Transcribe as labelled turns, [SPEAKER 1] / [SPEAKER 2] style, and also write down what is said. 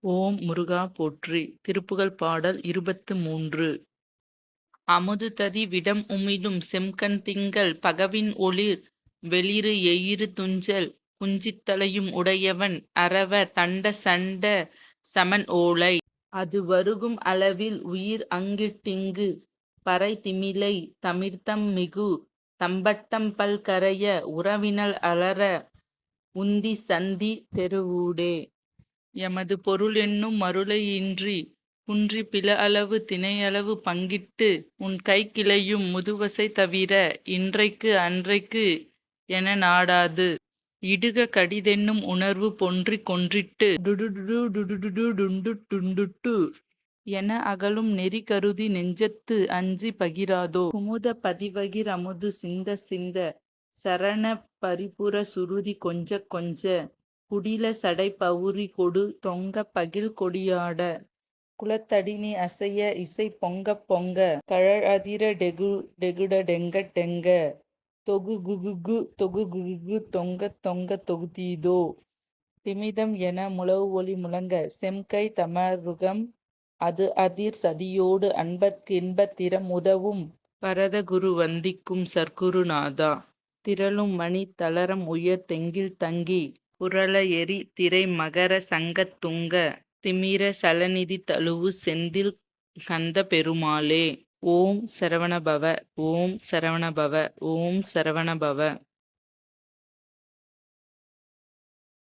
[SPEAKER 1] ஓம் முருகா போற்றி. திருப்புகழ் பாடல் 23. அமுதுததி விடம் உமிழும் செம்கண் திங்கள் பகவின் ஒளிர் வெளிறு எயிறு துஞ்சல் குஞ்சித்தலையும் உடையவன் அரவ தண்ட சண்ட சமன் ஓலை அது வருகும் அளவில் உயிர் அங்கிட்டிங்கு பறை திமிலை தமிர்தம் மிகு தம்பட்டம் பல் கரைய உறவினல் அலற உந்தி சந்தி தெருவூடே. எமது பொருளென்னும் மருளையின்றி குன்றி பில அளவு தினையளவு பங்கிட்டு உன் கைக்கிளையும் முதுவசை தவிர இன்றைக்கு அன்றைக்கு என நாடாது இடுக கடிதென்னும் உணர்வு பொன்றிக் கொன்றிட்டு டுடுடுடு டுடுடுடு டுண்டு டுண்டுட்டு என அகலும் நெறி கருதி நெஞ்சத்து அஞ்சி பகிராதோ. குமுத பதிவகிர் அமுது சிந்த சிந்த சரண பரிபுர சுருதி கொஞ்ச கொஞ்ச குடில சடை பவுரி கொடு தொங்க பகில் கொடியாட குளத்தடினி அசைய இசை பொங்க பொங்க கழல் அதிர டெகு டெகுட டெங்க டெங்க தொகு குகுகு தொகு குகுகு தொங்க தொங்க தொகுதீதோ. திமிதம் என முழவு ஒலி முழங்க செம்கை தமருகம் அது அதிர் சதியோடு அன்பர்க்கு இன்பத்திறம் உதவும் பரத குரு வந்திக்கும் சர்க்குருநாதா. திரளும் மணி தளரம் உயர் தெங்கில் தங்கி புரள எரி திரை மகர சங்கத் துங்க திமிர சலநிதி தழுவு செந்தில் கந்த பெருமாளே. ஓம் சரவணபவ. ஓம் சரவணபவ. ஓம் சரவணபவ.